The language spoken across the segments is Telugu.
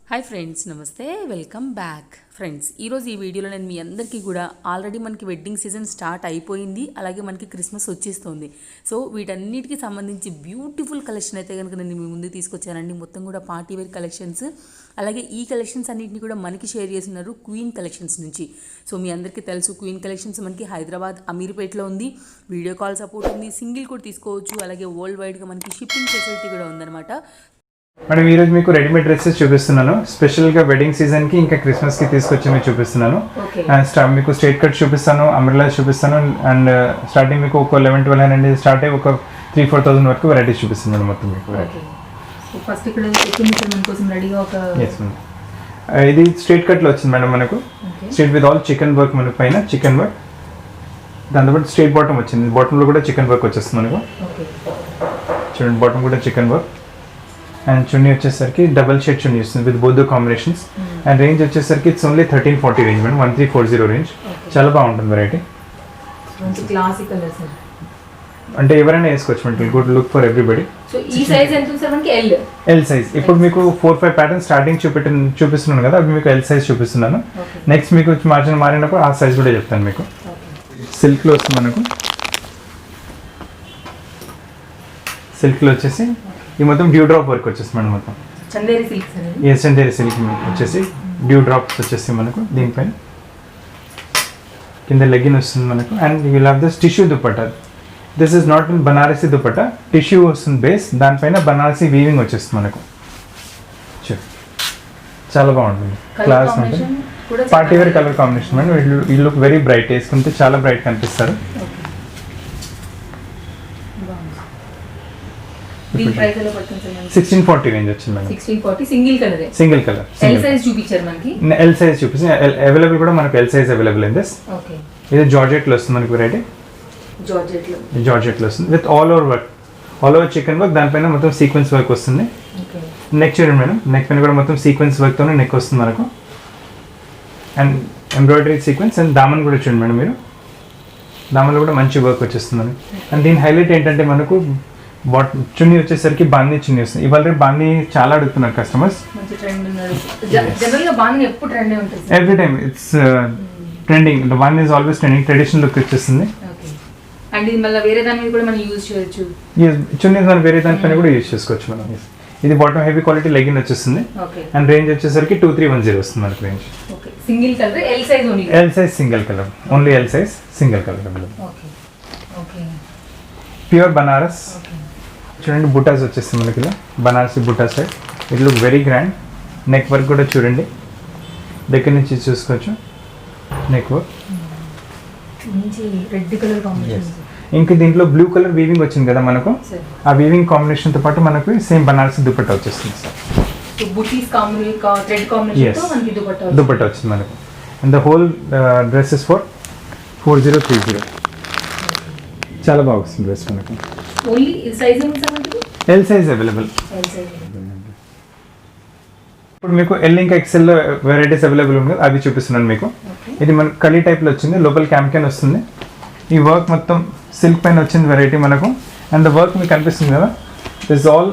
హాయ్ ఫ్రెండ్స్, నమస్తే, వెల్కమ్ బ్యాక్. ఫ్రెండ్స్, ఈరోజు ఈ వీడియోలో నేను మీ అందరికీ కూడా ఆల్రెడీ మనకి వెడ్డింగ్ సీజన్ స్టార్ట్ అయిపోయింది, అలాగే మనకి క్రిస్మస్ వచ్చేస్తుంది. సో వీటన్నిటికీ సంబంధించి బ్యూటిఫుల్ కలెక్షన్ అయితే కనుక నేను మీ ముందు తీసుకొచ్చానండి. మొత్తం కూడా పార్టీ వేర్ కలెక్షన్స్, అలాగే ఈ కలెక్షన్స్ అన్నింటినీ కూడా మనకి షేర్ చేస్తున్నారు క్వీన్ కలెక్షన్స్ నుంచి. సో మీ అందరికీ తెలుసు, క్వీన్ కలెక్షన్స్ మనకి హైదరాబాద్ అమీర్పేటలో ఉంది. వీడియో కాల్ సపోర్ట్ ఉంది, సింగిల్ కూడా తీసుకోవచ్చు, అలాగే వరల్డ్ వైడ్గా మనకి షిప్పింగ్ ఫెసిలిటీ కూడా ఉందన్నమాట. మేడం ఈరోజు మీకు రెడీమేడ్ డ్రెస్సెస్ చూపిస్తున్నాను. స్పెషల్గా వెడ్డింగ్ సీజన్కి ఇంకా క్రిస్మస్కి తీసుకొచ్చి మీకు చూపిస్తున్నాను. మీకు స్ట్రైట్ కట్ చూపిస్తాను, అంబ్రెల్లా చూపిస్తాను, అండ్ స్టార్టింగ్ మీకు ఒక 11-1200 స్టార్ట్ అయ్యి ఒక 3,000-4,000 వరకు వెరైటీస్ చూపిస్తున్నాను మొత్తం మీకు. ఇది స్ట్రైట్ కట్లో వచ్చింది మేడం మనకు. Straight with all chicken work మనకు పైన చికెన్ వర్క్, దాంతోపాటు స్ట్రైట్ బాటమ్ వచ్చింది. బాటంలో కూడా చికెన్ వర్క్ వచ్చేస్తుంది మనకు. చూడండి, బాటమ్ కూడా చికెన్ వర్క్. అండ్ చున్నీ వచ్చేసరికి డబల్ షేడ్ చున్నీ వస్తుంది with both combinations. And range వచ్చేసరికి it's only 1340 range madam, 1340 range. చాలా బాగుంటుంది వెరైటీ. అంటే ఎవరైనా వేసుకోవచ్చు madam, good look for everybody. L size. ఇప్పుడు మీకు 4-5 ప్యాటర్న్ స్టార్టింగ్ చూపిస్తున్నాను కదా, అవి మీకు ఎల్ సైజ్ చూపిస్తున్నాను. నెక్స్ట్ మీకు మార్జిన్ మారినప్పుడు ఆ సైజ్ కూడా చెప్తాను మీకు. సిల్క్లో వస్తుంది మనకు. సిల్క్లో వచ్చేసి ఈ మొత్తం డ్యూ డ్రాప్ వర్క్ వచ్చేస్తుంది మేడం మొత్తం. చందేరి సిల్క్ వచ్చేసి డ్యూ డ్రాప్స్ వచ్చేసి మనకు. దీనిపైన కింద లెగ్గిన్ వస్తుంది మనకు. And you will have this tissue dupatta. This is not in Banarasi dupatta, tissue వస్తుంది బేస్, దానిపైన బనారసీ వీవింగ్ వచ్చేస్తుంది మనకు. చాలా బాగుంటుంది, క్లాస్ ఉంటుంది. Party wear colour combination madam. ఈ లుక్ వెరీ బ్రైట్, వేసుకుంటే చాలా బ్రైట్ కనిపిస్తారు. 1640 రేంజ్ వచ్చింది madam. 1640 single colour. L size చూపించారు మనకి. ఎల్ సైజ్ చూపిస్తే అవైలబుల్ కూడా మనకు L size available in this. Okay, ఇది జార్జెట్ లో వస్తుంది మనకి వెరైటీ. జార్జెట్ లో వస్తుంది with all over work, all over chicken work, దానిపైన మొత్తం సీక్వెన్స్ వర్క్ వస్తుంది. నెక్ చూడండి మేడం, నెక్ పైన కూడా మొత్తం సీక్వెన్స్ వర్క్ తోనే నెక్ వస్తుంది మనకు. And embroidery sequence. And Daman కూడా చూడండి మేడం మీరు, దామన్లో కూడా మంచి వర్క్ వచ్చేస్తుంది మనకి. అండ్ దీని హైలైట్ ఏంటంటే మనకు చున్నీ వచ్చేసరికి బాందీ చున్నీ వస్తుంది. ఇవాళ రేపు బాందీ చాలా అడుగుతున్నారు customers. Every time it's trending. The one is always trending. Traditional look వచ్చేస్తుంది. చున్నీ మనం వేరే దానిపైన కూడా యూజ్ చేసుకోవచ్చు మనం. ఇది బాటమ్ హెవీ క్వాలిటీ లెగిన్ వచ్చేస్తుంది. అండ్ రేంజ్ వచ్చేసరికి 2310 వస్తుంది మనకి range. Single colour, L size single colour, only L size single colour. Pure Banaras. చూడండి, బుటాస్ వచ్చేస్తుంది మనకి. ఇలా Banarasi buttas. It look very grand. Neck work కూడా చూడండి, దగ్గర నుంచి చూసుకోవచ్చు నెక్ వర్క్. ఇంకా దీంట్లో బ్లూ కలర్ వీవింగ్ వచ్చింది కదా మనకు. ఆ వీవింగ్ కాంబినేషన్తో పాటు మనకు సేమ్ బనారసి దుపట్టా వచ్చేస్తుంది సార్. దుపట్టా వచ్చింది మనకు. And the whole dress is for 4030. చాలా బాగా వస్తుంది డ్రెస్ మనకు. L size available. ఇప్పుడు మీకు ఎల్ ఇంకా ఎక్సెల్ వెరైటీస్ అవైలబుల్ ఉన్నాయి, అవి చూపిస్తున్నాను మీకు. ఇది మన కలీ టైప్లో వచ్చింది, లోపల క్యాన్ వస్తుంది. ఈ వర్క్ మొత్తం సిల్క్ పైన వచ్చింది వెరైటీ మనకు. అండ్ ద వర్క్ మీకు కనిపిస్తుంది కదా, దిస్ ఆల్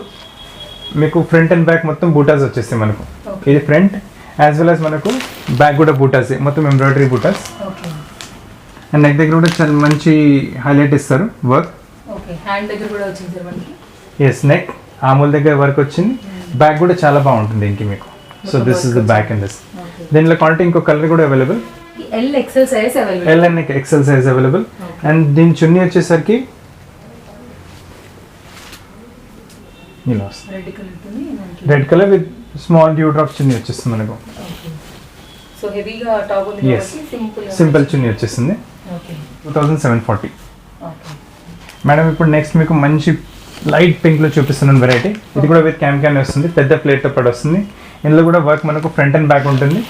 మీకు ఫ్రంట్ అండ్ బ్యాక్ మొత్తం బూటాస్ వచ్చేస్తాయి మనకు. ఇది ఫ్రంట్ యాజ్ వెల్ యాజ్ మనకు బ్యాక్ కూడా బూటాస్, మొత్తం ఎంబ్రాయిడరీ బూటాస్. అండ్ నెక్ దగ్గర కూడా చాలా మంచి హైలైట్ ఇస్తారు వర్క్. ఎస్, నెక్ ఆమూల్ దగ్గర వర్క్ వచ్చింది. బ్యాక్ కూడా చాలా బాగుంటుంది ఇంక మీకు. So this is the back and this. దీనిలో క్వాలిటీ ఇంకో కలర్ కూడా available. L and XL size available. And దీని చున్నీ వచ్చేసరికి red colour with small dew drop chunni వచ్చేస్తుంది మనకు. సింపుల్ చున్నీ వచ్చేస్తుంది. 2740 మేడం. ఇప్పుడు నెక్స్ట్ మీకు మంచి లైట్ పింక్లో చూపిస్తున్నాను వెరైటీ. ఇది కూడా విత్ క్యాన్ వస్తుంది, పెద్ద ప్లేట్తో పాటు వస్తుంది. ఇందులో కూడా వర్క్ మనకు ఫ్రంట్ అండ్ బ్యాక్ ఉంటుంది.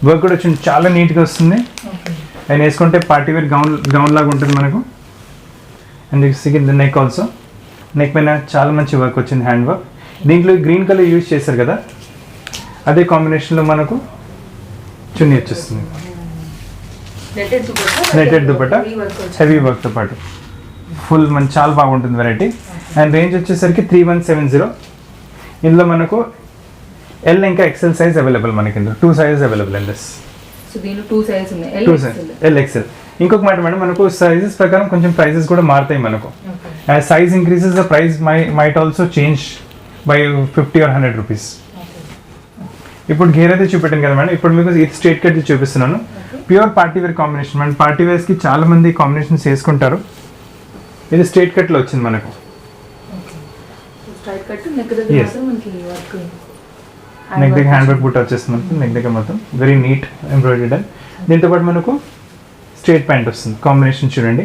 వర్క్ కూడా వచ్చింది, చాలా నీట్గా వస్తుంది. అండ్ వేసుకుంటే పార్టీ వేర్ గౌన్ లాగా ఉంటుంది మనకు. And the neck also, neck పైన చాలా మంచి వర్క్ వచ్చింది, హ్యాండ్ వర్క్. దీంట్లో గ్రీన్ కలర్ యూజ్ చేశారు కదా, అదే కాంబినేషన్లో మనకు చున్నీ వచ్చేస్తుంది. నెటెడ్ దుపట్టా హెవీ వర్క్తో పాటు ఫుల్ మన చాలా బాగుంటుంది వెరైటీ. అండ్ రేంజ్ వచ్చేసరికి 3170. ఇందులో మనకు ఎల్ ఇంకా ఎక్సెల్ సైజ్ అవైలబుల్ మనకి ఇందులో 2 sizes available in this. So దీనిలో 2 సైజెస్ ఉన్నాయి, టూ సైజ్ ఎల్ ఎక్సెల్. ఇంకొక మాట మేడం, మనకు సైజెస్ ప్రకారం కొంచెం ప్రైజెస్ కూడా మారుతాయి మనకు. As size increases the price might also change by 50 or 100 rupees. ఇప్పుడు గేర్ అయితే చూపెట్టాను కదా మేడం, ఇప్పుడు మీకు ఇది స్ట్రైట్ కట్ చూపిస్తున్నాను. Pure party wear combination madam. Party వేర్స్కి చాలా మంది కాంబినేషన్స్ వేసుకుంటారు. ఇది స్ట్రైట్ కట్లో వచ్చింది మనకు. నెక్ దగ్గర హ్యాండ్ వర్క్ బుట్ట వచ్చేస్తుంది మనకు. నెక్ దగ్గర మొత్తం వెరీ నీట్ ఎంబ్రాయిడరీ. దీంతో పాటు మనకు స్ట్రైట్ ప్యాంట్ వస్తుంది. కాంబినేషన్ చూడండి,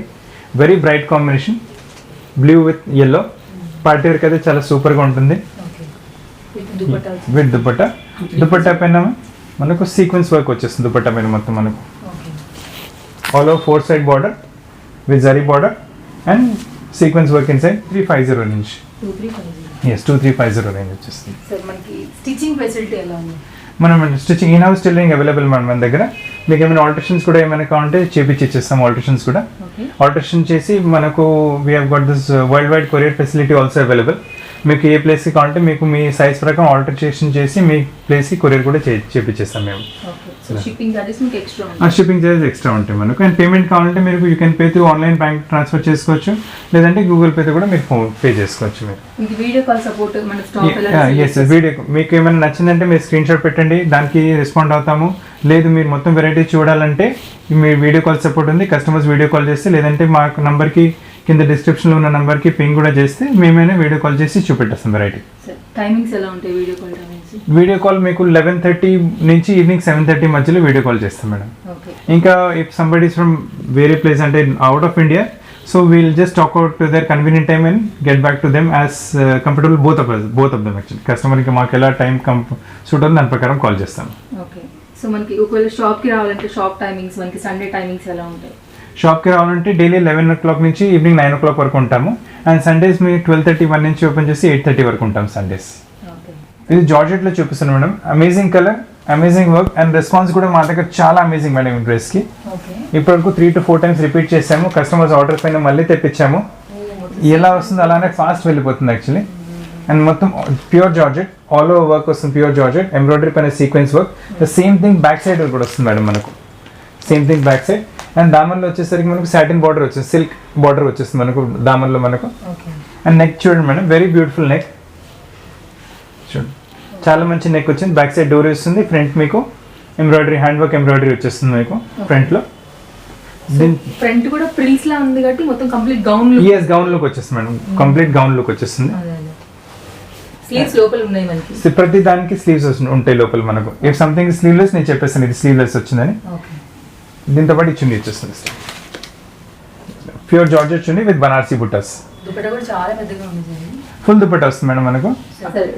very bright combination, blue with yellow. Party వేర్కి అయితే చాలా సూపర్గా ఉంటుంది. విత్ దుపట్టా. దుపట్టా పైన మనకు సీక్వెన్స్ వర్క్ వచ్చేస్తుంది. దుపట్టా పైన మొత్తం మనకు all over 4 side border with zari border and sequence work in side 350 range. 2350 range వచ్చేస్తుంది. స్టిచింగ్ ఫెసిలిటీ ఎలా ఉంది? మనం stitching in house tailoring available మన దగ్గర. మీకు ఏమైనా ఆల్టరేషన్స్ కూడా ఏమైనా కావాలంటే చేపిచ్చేస్తాం. ఆల్టరేషన్స్ కూడా ఆల్టరేషన్ చేసి మనకు we have got this world wide courier facility also available. మీకు ఏ ప్లేస్కి కావాలంటే మీకు మీ సైజ్ ప్రకారం ఆల్టరేషన్ చేసి మీ ప్లేస్కి కొరియర్ కూడా చేపిచ్చేస్తాం మేము. షిప్పింగ్ చార్జెస్ మీకు ఎక్స్ట్రా షిప్పింగ్ చార్జెస్ ఎక్స్ట్రా ఉంటాయి మనకు. అండ్ పేమెంట్ కావాలంటే మీరు you can pay through online bank transfer చేసుకోవచ్చు, లేదంటే గూగుల్ పేతో కూడా మీరు పే చేసుకోవచ్చు. మీరు వీడియో కాల్ సపోర్ట్ మన ఎస్ వీడియో మీకు ఏమైనా నచ్చిందంటే మీరు స్క్రీన్ షాట్ పెట్టండి, దానికి రెస్పాండ్ అవుతాము. లేదు మీరు మొత్తం వెరైటీ చూడాలంటే మీ వీడియో కాల్ సపోర్ట్ ఉంది. కస్టమర్స్ వీడియో కాల్ చేస్తే, లేదంటే మా నంబర్కి కింద డిస్క్రిప్షన్లో ఉన్న నెంబర్కి పింగ్ కూడా చేస్తే మేమైనా వీడియో కాల్ చేసి చూపెట్టేస్తాం వెరైటీ. టైమింగ్స్ ఎలా ఉంటాయి video call timings? Video call మీకు 11:30 నుంచి ఈవినింగ్ 7:30 మధ్యలో వీడియో కాల్ చేస్తాం మేడం. ఇంకా ఇఫ్ సంబడి ఈస్ ఫ్రమ్ వేరే ప్లేస్ అంటే out of India, so we'll just talk out to their convenient time and get back to them as comfortable both of them actually. కస్టమర్కి మాకు ఎలా టైం సూట్ అవుతుంది దాని ప్రకారం కాల్ చేస్తాం. ఓకే. సో మనకి ఒకవేళ షాప్కి రావాలంటే షాప్ టైమింగ్స్ మనకి సండే టైమింగ్స్ ఎలా ఉంటాయి? షాప్కి రావాలంటే డైలీ 11 o'clock నుంచి ఈవినింగ్ 9 o'clock వరకు ఉంటాము. అండ్ సండేస్ మీరు 12:31 నుంచి ఓపెన్ చేసి 8:30 వరకు ఉంటాం సండేస్. ఇది జార్జెట్లో చూపిస్తాను madam. Amazing colour, amazing work and response కూడా మా దగ్గర చాలా అమేజింగ్ మేడం. ఈ డ్రెస్కి ఇప్పటివరకు 3 to 4 times రిపీట్ చేసాము. కస్టమర్స్ ఆర్డర్ పైన మళ్ళీ తెప్పించాము. ఎలా వస్తుందో అలానే ఫాస్ట్ వెళ్ళిపోతుంది యాక్చువల్లీ. అండ్ మొత్తం pure georgette, all over work వస్తుంది. ప్యూర్ జార్జెట్ ఎంబ్రాయిడరీ పైన sequence work. The same thing back side కూడా వస్తుంది మేడం మనకు. Same thing back side. And దామన్లో వచ్చేసరికి మనకు సాటిన్ బార్డర్ వచ్చేసి సిల్క్ బార్డర్ వచ్చేస్తుంది మనకు దామన్లో మనకు. అండ్ నెక్ చూడండి మేడం, వెరీ బ్యూటిఫుల్ నెక్ చూడండి, చాలా మంచి నెక్ వచ్చింది. బ్యాక్ సైడ్ డోర్ వస్తుంది. ఫ్రంట్ మీకు ఎంబ్రాయిడరీ హ్యాండ్ వర్క్ ఎంబ్రాయిడరీ వచ్చేస్తుంది మీకు ఫ్రంట్లో. ఫ్రంట్ కూడా ప్రిల్స్ లా ఉంది కాబట్టి మొత్తం complete gown look. yes gown look వచ్చేస్తుంది మేడం. కంప్లీట్ గౌన్ లుక్ వచ్చేస్తుంది. స్లీవ్స్ లోపల ఉన్నాయి మనకి. ప్రతి దానికి స్లీవ్స్ ఉంటాయి లోపల మనకు. ఇఫ్ సంథింగ్ స్లీవ్లెస్ నేను చెప్పేస్తాను ఇది స్లీవ్లెస్ వచ్చిందని. దీంతో పాటు చున్నీ వచ్చేస్తుంది. Pure georgette chunni with Banarasi buttas. Dupatta కూడా చాలా పెద్దగా ఉంది. ఫుల్ దుపట్టా వస్తుంది మేడం మనకు.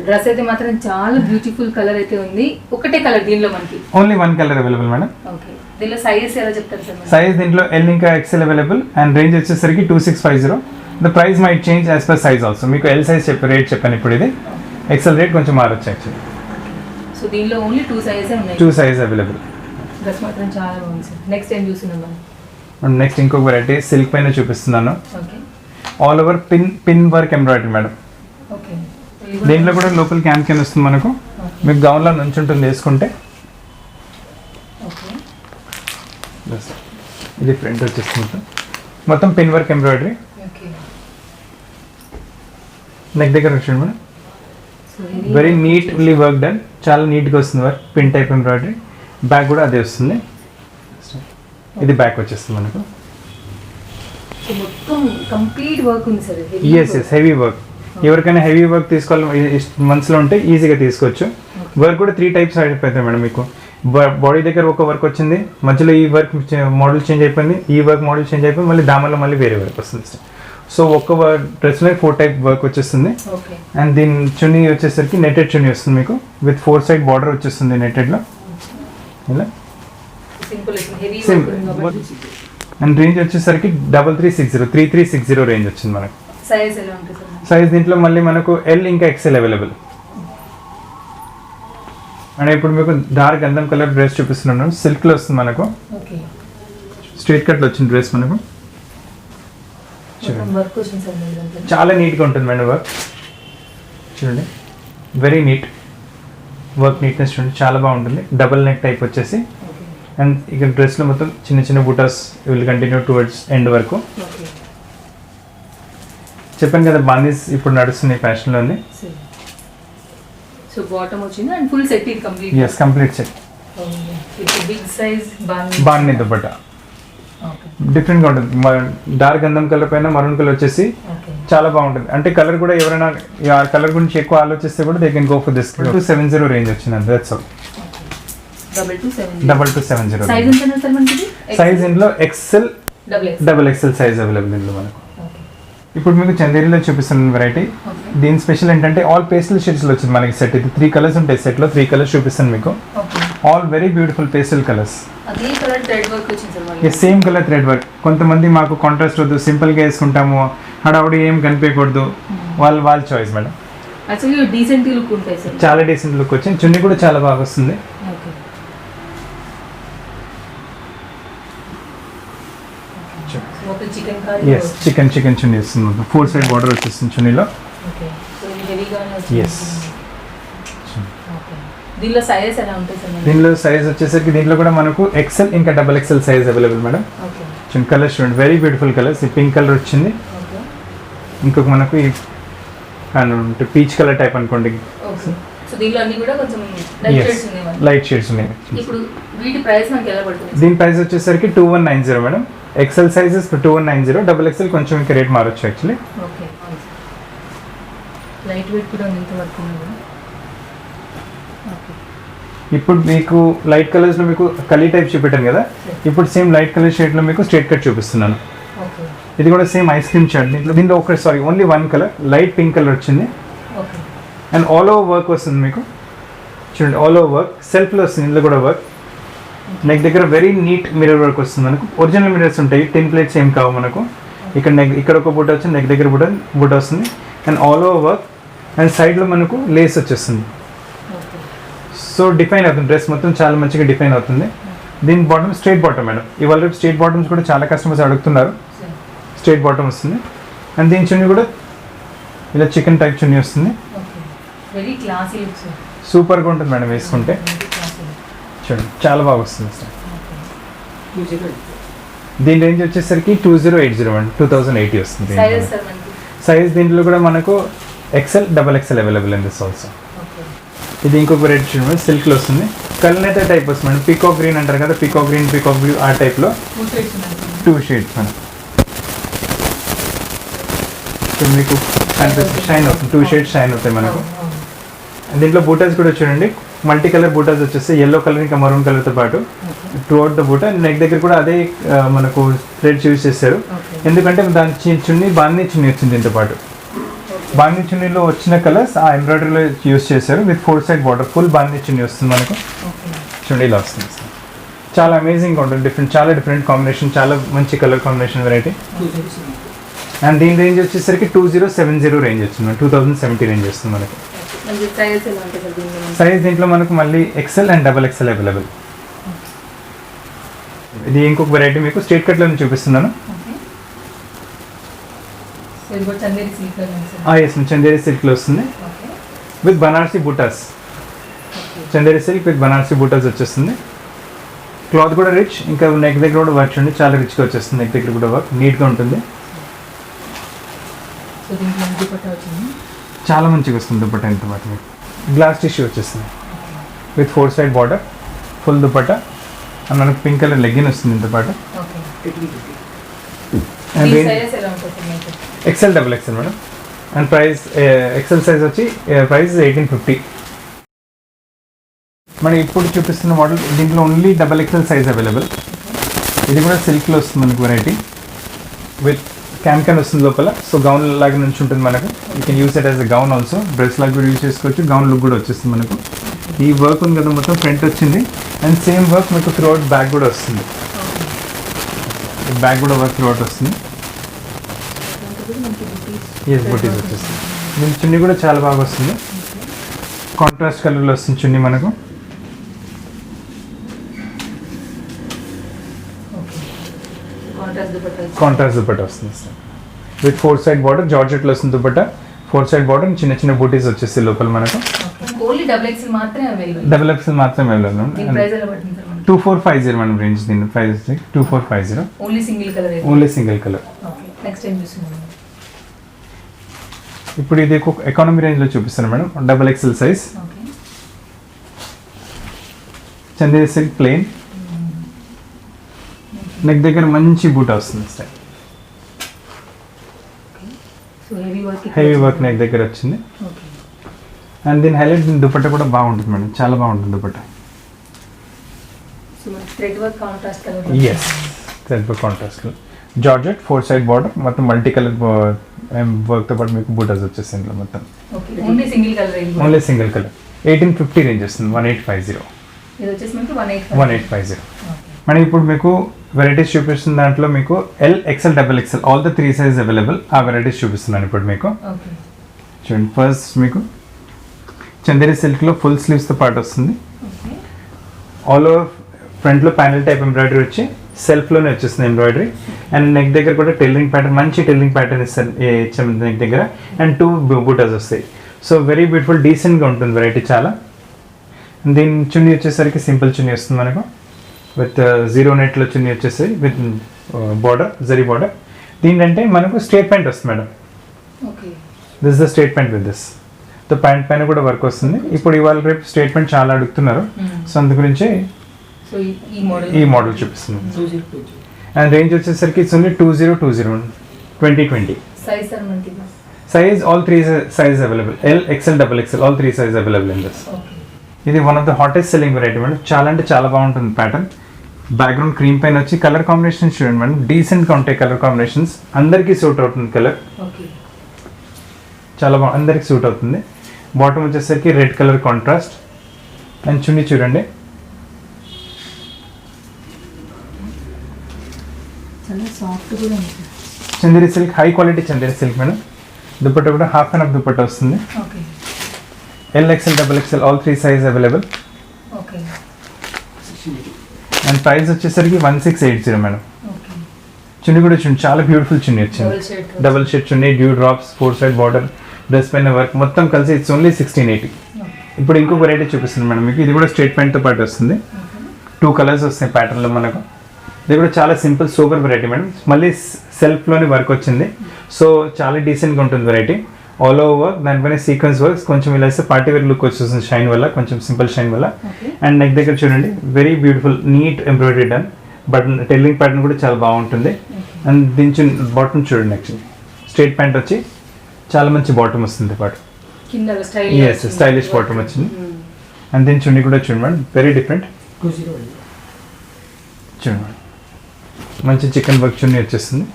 డ్రెస్ అయితే మాత్రం చాలా బ్యూటిఫుల్ కలర్ అయితే ఉంది. ఒకటే కలర్ దీనిలో మనకి. Only 1 colour available madam. Okay. దీనిలో సైజెస్ ఎలా చెప్తారు సార్? సైజ్ దీంట్లో ఎల్ ఇంకా ఎక్సెల్ అవైలబుల్ అండ్ రేంజ్ వచ్చేసరికి 2650. The price might change as per size also. మీకు ఎల్ సైజ్ రేట్ చెప్పాను ఇప్పుడు. ఇది ఎక్సెల్ రేట్ కొంచెం మారచ్చు యాక్చువల్లీ. సో దీనిలో ఓన్లీ 2 సైజెస్ ఉన్నాయి. 2 సైజ్ అవైలబుల్. డ్రెస్ మాత్రం చాలా బాగుంది సార్. నెక్స్ట్ ఏం చూస్తున్నాం మనం? నెక్స్ట్ ఇంకొక వెరైటీ సిల్క్ పైన చూపిస్తున్నాను. Okay. All over pin work embroidery madam. Okay. దీంట్లో కూడా లోపల క్యాన్ వస్తుంది మనకు. మీకు గౌన్లో నుంచి ఉంటుంది వేసుకుంటే. ఓకే. ఇది ఫ్రంట్ వచ్చేస్తుంది మొత్తం pin work embroidery. Okay. Neck దగ్గర వచ్చింది madam. Very neatly work done. చాలా నీట్గా వస్తుంది work. Pin type embroidery. Back కూడా అదే వస్తుంది. ఇది బ్యాక్ వచ్చేస్తుంది మనకు. మొత్తం కంప్లీట్ వర్క్ ఉంది సార్. Yes heavy work. ఎవరికైనా హెవీ వర్క్ తీసుకోవాలి మనసులో ఉంటే ఈజీగా తీసుకోవచ్చు. వర్క్ కూడా 3 types అయిపోతాయి మేడం మీకు. బాడీ దగ్గర ఒక వర్క్ వచ్చింది, మధ్యలో ఈ వర్క్ మోడల్ చేంజ్ అయిపోయింది, ఈ వర్క్ మోడల్ చేంజ్ అయిపోయి మళ్ళీ దామల్లో మళ్ళీ వేరే వర్క్ వస్తుంది. సో ఒక్క డ్రెస్లో 4 type వర్క్ వచ్చేస్తుంది. అండ్ దీని చున్నీ వచ్చేసరికి నెటెడ్ చున్నీ వస్తుంది మీకు విత్ 4 side బార్డర్ వచ్చేస్తుంది నెటెడ్లో ఇలా. అండ్ రేంజ్ వచ్చేసరికి 3360 రేంజ్ వచ్చింది మనకు. సైజ్ దీంట్లో మళ్ళీ మనకు ఎల్ ఇంకా ఎక్సెల్ అవైలబుల్. అండ్ ఇప్పుడు మీకు డార్క్ గంధం కలర్ డ్రెస్ చూపిస్తున్నాను. సిల్క్లో వస్తుంది మనకు. స్ట్రైట్ కట్లో వచ్చిన డ్రెస్ మనకు. చాలా నీట్గా ఉంటుంది మేడం వర్క్. చూడండి వెరీ నీట్. వర్క్ నీట్నెస్ చూడండి చాలా బాగుంటుంది. డబుల్ నెక్ టైప్ వచ్చేసి. ఓకే అండ్ ఇక్కడ డ్రెస్లో మొత్తం చిన్న చిన్న బుటాస్ విల్ కంటిన్యూ టువర్డ్స్ ఎండ్ వరకు. ఓకే చెప్పాను కదా బాందీస్ ఇప్పుడు నడుస్తుంది ఫ్యాషన్లోని. సో బాటమ్ వచ్చింది అండ్ ఫుల్ సెట్ ఇది కంప్లీట్. Yes complete set. ఇది బిగ్ సైజ్ బాందీ దుపట్టా ఓకే డిఫరెంట్గా ఉంటుంది. డార్క్ గంధం కలర్ పైన మరూన్ కలర్ వచ్చేసి ఓకే చాలా బాగుంటుంది. అంటే కలర్ కూడా ఎవరైనా ఆ కలర్ గురించి ఎక్కువ ఆలోచిస్తే కూడా they can go for this. 270 range వచ్చింది. That's all. 2270. సైజ్ ఎంత సార్ మనకి? సైజ్ ఇందులో XL double XL size available ఇందులో మనకు. ఓకే ఇప్పుడు మీకు చందేరిలో చూపిస్తున్న వెరైటీ. ఓకే దీని స్పెషల్ ఏంటంటే ఆల్ పేస్టల్ షేడ్స్లో వచ్చింది మనకి సెట్. ఇది 3 కలర్స్ ఉంటాయి సెట్లో. 3 కలర్స్ చూపిస్తాను మీకు. Okay all very beautiful pastel colours. అదే కలర్ థ్రెడ్ వర్క్ వచ్చింది సార్ మళ్ళీ. Same colour thread work. కొంతమంది మాకు కాంట్రాస్ట్ వద్దు సింపుల్గా వేసుకుంటాము హడావుడి ఏం కనిపించకూడదు, వాళ్ళ choice madam. Actually decent look ఉంటాయి సార్. చాలా డీసెంట్ లుక్ వచ్చింది. చున్నీ కూడా చాలా బాగా వస్తుంది. Okay okay chikankari. Yes chikan chunni వస్తుంది. 4 సైడ్ బార్డర్ వచ్చేస్తుంది చున్నీలో. ఓకే సో ఇది హెవీగానే ఎస్ ఓకే దీనిలో సైజెస్ ఎలా ఉంటాయి సార్ మనకి? దీనిలో సైజ్ వచ్చేసరికి దీంట్లో కూడా మనకు ఎక్సెల్ ఇంకా double XL size available madam. Okay చిన్న కలర్స్ చూడండి వెరీ బ్యూటిఫుల్ కలర్స్. ఈ పింక్ కలర్ వచ్చింది. ఓకే ఇంకొక మనకు ఈ పీచ్ కలర్ టైప్ అనుకోండి. ఓకే సో దీనిలో అన్ని కూడా కొంచెం లైట్ షేడ్స్ ఉన్నాయి మనకి. లైట్ షేడ్స్ ఉన్నాయి. ఇప్పుడు వీటి ప్రైస్ మనకి ఎలా పడుతుంది? దీని ప్రైస్ వచ్చేసరికి 2190 madam. XL sizes 2190. Double XL కొంచెం ఇంకా రేట్ మారొచ్చు యాక్చువల్లీ. ఓకే లైట్ వెయిట్ కూడా ఎంత పడుతుంది? ఓకే ఇప్పుడు మీకు లైట్ కలర్స్లో మీకు కలీ టైప్ చూపెట్టాను కదా. ఇప్పుడు సేమ్ లైట్ కలర్ షేడ్లో మీకు స్ట్రేట్ కట్ చూపిస్తున్నాను. ఓకే ఇది కూడా సేమ్ ఐస్ క్రీమ్ షర్ట్. దీంట్లో ఒక only 1 colour light pink colour వచ్చింది. Okay and all over work వస్తుంది మీకు. చూడండి ఆల్ ఓవర్ వర్క్ సెల్ఫ్లో వస్తుంది. ఇందులో కూడా వర్క్. నెక్ దగ్గర వెరీ నీట్ మిర్రర్ వర్క్ వస్తుంది మనకు. ఒరిజినల్ మిర్రర్స్ ఉంటాయి. 10 ప్లేట్స్ ఏం కావు మనకు. ఇక్కడ ఇక్కడ ఒక బూట వచ్చింది. నెక్ దగ్గర బూట వస్తుంది. And all over work and సైడ్లో మనకు లేస్ వచ్చేస్తుంది. ఓకే సో డిఫైన్ అవుతుంది. డ్రెస్ మొత్తం చాలా మంచిగా డిఫైన్ అవుతుంది. దీని బాటమ్ స్ట్రైట్ బాటమ్ మేడం. ఇవాళ రేపు స్ట్రైట్ బాటమ్స్ కూడా చాలా కస్టమర్స్ అడుగుతున్నారు. స్ట్రైట్ బాటమ్ వస్తుంది. అండ్ దీని చున్నీ కూడా ఇలా చికెన్ టైప్ చున్నీ వస్తుంది. Okay very classy look sir. సూపర్గా ఉంటుంది మేడం వేసుకుంటే. చూడండి చాలా బాగా వస్తుంది సార్. దీని రేంజ్ వచ్చేసరికి 2080 అండి. 2080 వస్తుంది. సైజెస్ సార్ మనకి? సైజ్ దీంట్లో కూడా మనకు XL double XL available in this also. Okay ఇది ఇంకొక రెడ్ చూడండి సిల్క్లో వస్తుంది. కల్నేత టైప్ వస్తుంది మేడం. పీకాక్ గ్రీన్ అంటారు కదా. పీకాక్ గ్రీన్ పీకాక్ బ్లూ ఆ టైప్లో 2 షేడ్స్ మేడం. సో మీకు షైన్ అవుతుంది. 2 షేడ్స్ షైన్ అవుతాయి మనకు. దీంట్లో బూటాస్ కూడా చూడండి మల్టీ కలర్ బూటాస్ వచ్చేసి ఎల్లో కలర్ ఇంకా మరూన్ కలర్తో పాటు త్రూఅవుట్ ద బూటా. నెక్ దగ్గర కూడా అదే మనకు థ్రెడ్స్ యూజ్ చేశారు. ఎందుకంటే దాని చున్నీ బాందీ చున్నీ వచ్చింది. దీంతో పాటు బాందీ చున్నీలో వచ్చిన కలర్స్ ఆ ఎంబ్రాయిడరీలో యూజ్ చేశారు. విత్ 4 సైడ్ బార్డర్ ఫుల్ బాందీ చున్నీ వస్తుంది మనకు. చూడండి ఇలా వస్తుంది. చాలా అమేజింగ్గా ఉంటుంది. చాలా డిఫరెంట్ కాంబినేషన్. చాలా మంచి కలర్ కాంబినేషన్ వెరైటీ. అండ్ దీని రేంజ్ వచ్చేసరికి 2070 రేంజ్ వచ్చింది. 2070 రేంజ్ వస్తుంది మనకు. సైజ్ దీంట్లో మనకు మళ్ళీ XL and double XL available. ఇది ఇంకొక వెరైటీ మీకు స్ట్రేట్ కట్లో చూపిస్తున్నాను. ఎస్ చందేరి సిల్క్లో వస్తుంది with Banarasi buttas. Chanderi silk with Banarasi buttas వచ్చేస్తుంది. క్లాత్ కూడా రిచ్. ఇంకా నెక్ దగ్గర కూడా వర్క్ చూడండి చాలా రిచ్గా వచ్చేస్తుంది. నెక్ దగ్గర కూడా వర్క్ నీట్గా ఉంటుంది. చాలా మంచిగా వస్తుంది దుపట్టా. ఇంత పాటు మీకు గ్లాస్ టిష్యూ వచ్చేస్తుంది with 4 side border full dupatta. And మనకు పింక్ కలర్ లెగ్గిన్ వస్తుంది ఇంత పాటు. And XL double XL madam. And price XL size వచ్చి ప్రైస్ 1850. మనం ఇప్పుడు చూపిస్తున్న మోడల్ దీంట్లో only double XL size available. ఇది కూడా సిల్క్లో వస్తుంది మనకు వెరైటీ. విత్ క్యాన్ వస్తుంది లోపల. సో గౌన్ లాగా నుంచి ఉంటుంది మనకు. You can use it as a gown also. Dress లాగా కూడా యూస్ చేసుకోవచ్చు. గౌన్ లుక్ కూడా వచ్చేస్తుంది మనకు. ఈ వర్క్ ఉంది కదా మొత్తం ఫ్రంట్ వచ్చింది. అండ్ సేమ్ వర్క్ మీకు త్రూఅవుట్ బ్యాక్ కూడా వస్తుంది. బ్యాక్ కూడా వర్క్ త్రూఅవుట్ వస్తుంది. ఎస్ బుటీస్ వచ్చేస్తుంది. దీని చున్నీ కూడా చాలా బాగా వస్తుంది. కాంట్రాస్ట్ కలర్లో వస్తుంది చున్నీ మనకు. కాంట్రాస్ట్ దుపట్టా వస్తుంది సార్ విత్ 4 సైడ్ బార్డర్. జార్జెట్లో వస్తుంది దుపట్టా. 4 సైడ్ బార్డర్ చిన్న చిన్న బూటీస్ వచ్చేసి లోపల మనకు. ఓన్లీ డబుల్ ఎక్స్ఎల్ మాత్రమే అవైలబుల్. డబుల్ ఎక్స్ఎల్ మాత్రమే అవైలబుల్. దీని ప్రైస్ ఎలా పడుతుంది సార్ మనకి? 2450 మనం రేంజ్ దీని price 2450. Only single colour. Only single colour. Okay, next ఏం చూస్తున్నాం? ఇప్పుడు ఇది ఎకానమీ రేంజ్లో చూపిస్తాను madam. Double XL size, okay, Chanderi silk plain, neck దగ్గర మంచి బూటా వస్తుంది style. So heavy work neck దగ్గర వచ్చింది. ఓకే, అండ్ దీని హైలైట్ దీని దుపట్టా కూడా బాగుంటుంది మేడం, చాలా బాగుంటుంది దుపట్టా. సో మనకి thread work contrast colour. Yes, thread work contrast colour, georgette 4 side border, మొత్తం మల్టీ కలర్ వర్క్తో పాటు మీకు బూటాస్ వచ్చేస్తాయి ఇందులో మొత్తం. Okay, only single colour. Only single colour. 1850 range వస్తుంది. 1850. ఇది వచ్చేసి మనకి 1850. మనం ఇప్పుడు మీకు వెరైటీస్ చూపిస్తున్న దాంట్లో మీకు L, XL, double XL all the 3 size available. ఆ వెరైటీస్ చూపిస్తున్నాను ఇప్పుడు మీకు. ఓకే, చూడండి, ఫస్ట్ మీకు చందేరి సిల్క్లో ఫుల్ స్లీవ్స్తో పాటు వస్తుంది. ఓకే, ఆల్ ఓవర్ ఫ్రంట్లో ప్యానెల్ టైప్ ఎంబ్రాయిడరీ వచ్చి సెల్ఫ్లోనే వచ్చేస్తుంది ఎంబ్రాయిడరీ. అండ్ నెక్ దగ్గర కూడా టైలరింగ్ ప్యాటర్న్, మంచి టైలరింగ్ ప్యాటర్న్ ఇస్తాను నెక్ దగ్గర. అండ్ 2 బూటాస్ వస్తాయి. సో వెరీ బ్యూటిఫుల్, డీసెంట్గా ఉంటుంది వెరైటీ చాలా. దీని చున్నీ వచ్చేసరికి సింపుల్ చున్నీ వస్తుంది మనకు, విత్ 0 నెట్లో చున్నీ వచ్చేసి విత్ బార్డర్, జరీ బార్డర్. దీంట్లో మనకు స్ట్రేట్ ప్యాంట్ వస్తుంది madam. Okay, this the straight pant with this. తో ప్యాంట్ పైన కూడా వర్క్ వస్తుంది. ఇప్పుడు ఇవాళ రేపు స్ట్రేట్ ప్యాంట్ చాలా అడుగుతున్నారు. సో అందు గురించి సో ఈ మోడల్ చూపిస్తున్నాం. అండ్ రేంజ్ వచ్చేసరికి ఇట్స్ ఓన్లీ 2020 సైజ్ సార్ మనకి. Size all 3 size available. L, XL, double XL all 3 size available in this. Okay, ఇది one of the hottest selling variety madam. చాలా అంటే చాలా బాగుంటుంది ప్యాటర్న్. బ్యాక్గ్రౌండ్ క్రీమ్ పైన వచ్చి కలర్ కాంబినేషన్స్ చూడండి మేడం, డీసెంట్గా ఉంటాయి కలర్ కాంబినేషన్స్. అందరికీ సూట్ అవుతుంది కలర్, ఓకే, చాలా బాగా అందరికి సూట్ అవుతుంది. బాటమ్ వచ్చేసరికి రెడ్ కలర్ కాంట్రాస్ట్. అండ్ చున్నీ చూడండి, చాలా సాఫ్ట్ కూడా ఉంది. Chanderi silk, high quality Chanderi silk madam. Dupatta కూడా హాఫ్ అండ్ హాఫ్ దుపట్టా వస్తుంది. Okay, L, XL, double XL all 3 size available. Okay, and price వచ్చేసరికి 1680 మేడం. ఓకే, చున్నీ కూడా చూడండి, చాలా బ్యూటిఫుల్ చున్నీ వచ్చింది. Double shade. Double shade chunni, dew drops, 4 side border, dress పైన వర్క్ మొత్తం కలిసి ఇట్స్ ఓన్లీ 1680. ఇప్పుడు ఇంకో వెరైటీ చూపిస్తుంది మేడం మీకు. ఇది కూడా స్ట్రేట్ ప్యాంట్తో పాటు వస్తుంది. 2 కలర్స్ వస్తాయి ప్యాటర్న్లో మనకు. ఇది కూడా చాలా సింపుల్ సూపర్ వెరైటీ మేడం. మళ్ళీ సెల్ఫ్లోని వర్క్ వచ్చింది. సో చాలా డీసెంట్గా ఉంటుంది వెరైటీ. ఆల్ ఓవర్ వర్క్, దానిపైన సీక్వెన్స్ వర్క్స్, కొంచెం ఇలా వేస్తే పార్టీ వేర్ లుక్ వచ్చేస్తుంది షైన్ వల్ల, కొంచెం సింపుల్ షైన్ వల్ల. అండ్ నెక్ దగ్గర చూడండి, very beautiful neat embroidery done. But tailoring pattern కూడా చాలా బాగుంటుంది. అండ్ దీని బాటమ్ చూడండి, యాక్చువల్లీ స్ట్రేట్ ప్యాంట్ వచ్చి చాలా మంచి బాటమ్ వస్తుంది పాటు. కింద స్టైల్. ఎస్, స్టైలిష్ బాటమ్ వచ్చింది. అండ్ దీని చున్నీ కూడా చూడండి మేడం, వెరీ డిఫరెంట్. చూడండి మేడం, మంచి చికెన్ వర్క్ చున్నీ వచ్చేస్తుంది.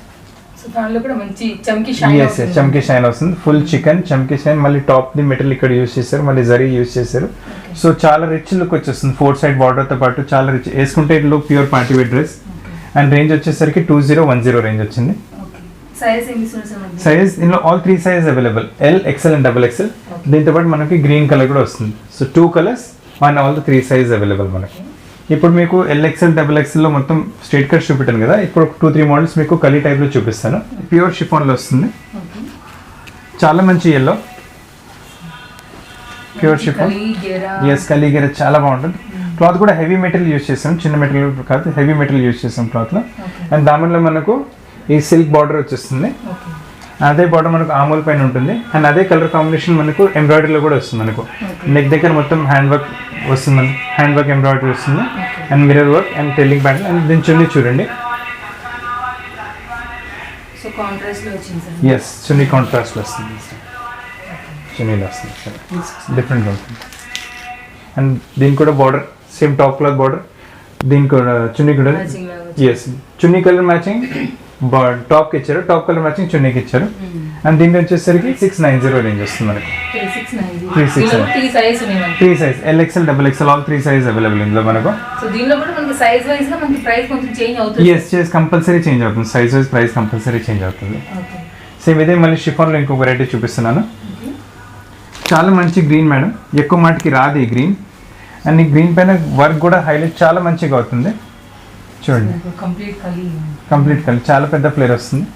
సో దానిలో కూడా మంచి చమ్కీ షైన్. ఎస్, చమ్కీ షైన్ వస్తుంది. ఫుల్ చికెన్ చమ్కీ షైన్, మళ్ళీ టాప్ ది మెటీరియల్ ఇక్కడ యూస్ చేశారు, మళ్ళీ జరీ యూస్ చేశారు. సో చాలా రిచ్ లుక్ వచ్చేస్తుంది. 4 సైడ్ బార్డర్తో పాటు చాలా రిచ్, వేసుకుంటే ఇట్లా pure party wear dress. And range వచ్చేసరికి 2010 రేంజ్ వచ్చింది. సైజ్ ఏమి ఇస్తున్నారు సార్? సైజ్ ఇందులో all 3 size available. L, XL and double XL. దీంతో పాటు మనకి గ్రీన్ కలర్ కూడా వస్తుంది. So 2 colours and all the 3 size available మనకి. ఇప్పుడు మీకు ఎల్, ఎక్స్ఎల్, డబుల్ ఎక్స్ఎల్లో మొత్తం స్ట్రేట్ కట్ చూపెట్టాను కదా. ఇప్పుడు 2-3 మోడల్స్ మీకు కలీ టైప్లో చూపిస్తాను. ప్యూర్ షిఫాన్లో వస్తుంది. చాలా మంచి ఎల్లో ప్యూర్ షిఫాన్. ఎస్, కలీ గేరా చాలా బాగుంటుంది. క్లాత్ కూడా హెవీ మెటీరియల్ యూస్ చేస్తాం, చిన్న మెటీరియల్ కాదు, హెవీ మెటీరియల్ యూస్ చేస్తాం క్లాత్లో. అండ్ దానిలో మనకు ఈ సిల్క్ బార్డర్ వచ్చేస్తుంది. అదే బార్డర్ మనకు ఆమూల్ పైన ఉంటుంది. అండ్ అదే కలర్ కాంబినేషన్ మనకు ఎంబ్రాయిడరీలో కూడా వస్తుంది. మనకు నెక్ దగ్గర మొత్తం హ్యాండ్ వర్క్ వస్తుంది, హ్యాండ్ వర్క్ ఎంబ్రాయిడరీ వస్తుంది. And mirror work and telling pattern. And దీని చున్నీ చూడండి, ఎస్ చున్నీ కాంట్రాస్ట్లో వస్తుంది. చున్నీలో వస్తుంది, డిఫరెంట్గా ఉంటుంది. అండ్ దీనికి కూడా border same top cloth border. దీనికి కూడా చున్నీ కూడా ఎస్, చున్నీ కలర్ మ్యాచింగ్ టాప్కి ఇచ్చారు, టాప్ కలర్ మ్యాచింగ్ చున్నీకి ఇచ్చారు. అండ్ దీనికి వచ్చేసరికి 690 రేంజ్ వస్తుంది మనకి. 3 size L, XL, double XL all 3 size available ఇందులో మనకు. ఎస్, కంపల్సరీ చేంజ్ అవుతుంది. Size wise price compulsory change అవుతుంది. సేమ్ ఇదే మళ్ళీ షిఫాన్లో ఇంకొక వెరైటీ చూపిస్తున్నాను. చాలా మంచి గ్రీన్ మేడం, ఎక్కువ మాటికి రాదు ఈ గ్రీన్. అండ్ ఈ గ్రీన్ పైన వర్క్ కూడా హైలైట్ చాలా మంచిగా అవుతుంది. చూడండి, కంప్లీట్ కలర్ చాలా పెద్ద ఫ్లేర్ వస్తుంది.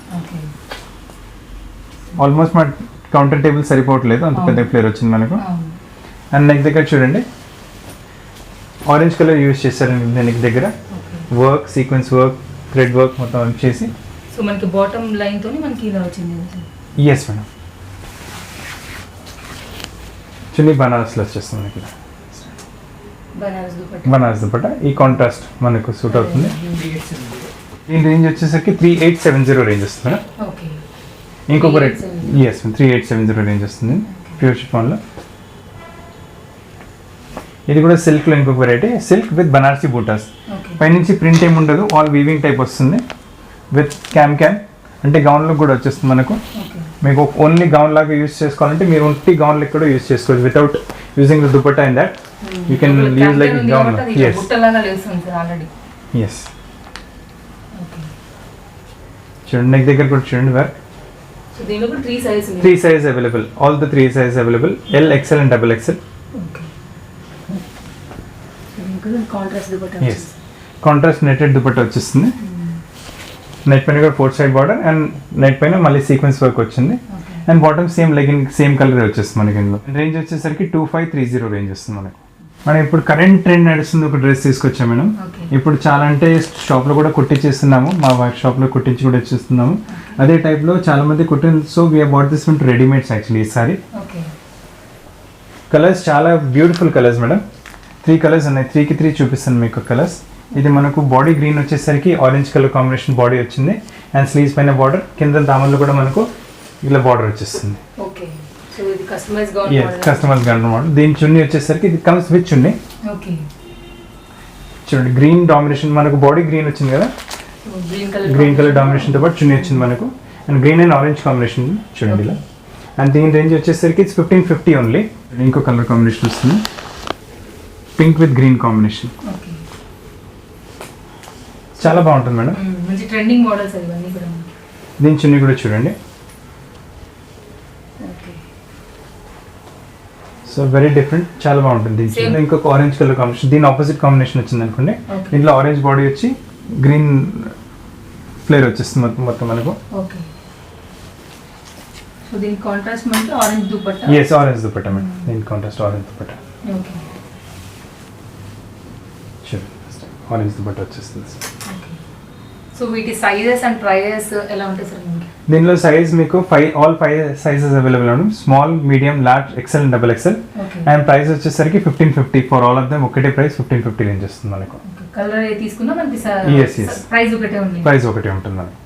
ఆల్మోస్ట్ మా కౌంటర్ టేబుల్ సరిపోవట్లేదు, అంత పెద్ద ఫ్లేర్ వచ్చింది మనకు. అండ్ నెక్ దగ్గర చూడండి ఆరెంజ్ కలర్ యూజ్ చేశారండి నెక్ దగ్గర. Work, sequence work, thread work మొత్తం చేసి. సో మనకి బాటమ్ లైన్ తోని మనకి ఇలా వచ్చింది. Yes madam. చున్నీ బనారస్లో వచ్చేస్తుంది మనకి. బనారస్ దుపట్టా ఈ కాంట్రాస్ట్ మనకు సూట్ అవుతుంది. దీని రేంజ్ వచ్చేసరికి 3870 రేంజ్ వస్తుంది మేడం. ఇంకొక రేట్ ఎస్ 3870 రేంజ్ వస్తుంది ప్యూర్ షిఫాన్లో. ఇది కూడా సిల్క్లో ఇంకొక variety, silk with Banarasi buttas. పైనుంచి ప్రింట్ ఏమి ఉండదు, ఆల్ వీవింగ్ టైప్ వస్తుంది విత్ క్యామ్ అంటే గౌన్లో కూడా వచ్చేస్తుంది మనకు. మీకు ఓన్లీ గౌన్ లాగా యూజ్ చేసుకోవాలంటే మీరు ఓన్లీ గౌన్ లెక్క కూడా యూజ్ చేసుకోవచ్చు without using the dupatta in that. You can use like gown. Yes చూడండి నెక్ దగ్గర కూడా చూడండి work. Three size available, all the 3 size available, L, XL and double XL. Yes contrast netted dupatta వచ్చేస్తుంది. నెట్ పైన కూడా 4 సైడ్ బార్డర్ అండ్ నెట్ పైన మళ్ళీ సీక్వెన్స్ వర్క్ వచ్చింది. And bottom same legging same colour వచ్చేస్తుంది మనకి. ఇందులో రేంజ్ వచ్చేసరికి 2530 రేంజ్ వస్తుంది మనకు. మనం ఇప్పుడు కరెంట్ ట్రెండ్ నడుస్తుంది ఒక డ్రెస్ తీసుకొచ్చాం మేడం. ఇప్పుడు చాలా అంటే షాప్లో కూడా కుట్టించేస్తున్నాము, మా వర్క్ షాప్లో కుట్టించి కూడా ఇచ్చేస్తున్నాము. అదే టైప్లో చాలా మంది కుట్టిన. So we bought this with readymades actually ఈసారి. కలర్స్ చాలా బ్యూటిఫుల్ కలర్స్ మేడం. 3 కలర్స్ ఉన్నాయి, 3కి 3 చూపిస్తాను మీకు కలర్స్. ఇది మనకు బాడీ గ్రీన్ వచ్చేసరికి ఆరెంజ్ కలర్ కాంబినేషన్ బాడీ వచ్చింది. అండ్ స్లీవ్స్ పైన బార్డర్, కింద దామన్లో కూడా మనకు ఇలా బార్డర్ వచ్చేస్తుంది. Customise gown model. దీని చున్నీ వచ్చేసరికి ఇది కమ్స్ విత్ చున్నీ. చూడండి గ్రీన్ డామినేషన్ మనకు, బాడీ గ్రీన్ వచ్చింది కదా, గ్రీన్ కలర్ డామినేషన్తో పాటు చున్నీ వచ్చింది మనకు. And green and orange combination చూడండి ఇలా. అండ్ దీని రేంజ్ వచ్చేసరికి 1550 ఓన్లీ. ఇంకో కలర్ కాంబినేషన్ వస్తుంది, పింక్ విత్ గ్రీన్ కాంబినేషన్. చాలా బాగుంటుంది మేడం. మంచి ట్రెండింగ్ మోడల్స్ ఇవన్నీ కూడా. దీని చున్నీ కూడా చూడండి. సో వెరీ డిఫరెంట్, చాలా బాగుంటుంది. దీని ఇంకొక ఆరెంజ్ కలర్ కాంబినేషన్, దీని ఆపోజిట్ కాంబినేషన్ వచ్చింది అనుకోండి. దీంట్లో ఆరెంజ్ బాడీ వచ్చి గ్రీన్ ఫ్లేర్ వచ్చేస్తుంది మొత్తం మనకు. సో దీని కాంట్రాస్ట్ మనకి orange dupatta. yes orange dupatta madam. దీని contrast orange dupatta. Okay sure orange dupatta వచ్చేస్తుంది. సో వీటి సైజెస్ అండ్ ప్రైజెస్ ఎలా ఉంటాయి సార్? దీనిలో సైజ్ మీకు ఆల్ 5 సైజెస్ అవైలబుల్ ఉంది. Small, medium, large, XL and double XL. And price వచ్చేసరికి 1550 ఫర్ ఆల్ ఆఫ్ దెమ్. ఒకటే ప్రైస్ 1550 రేంజ్ వస్తుంది మనకు. కలర్ తీసుకున్నా మనకి ప్రైస్ ఒకటే ఉంటుంది. ప్రైస్ ఒకటే ఉంటుంది మనకి.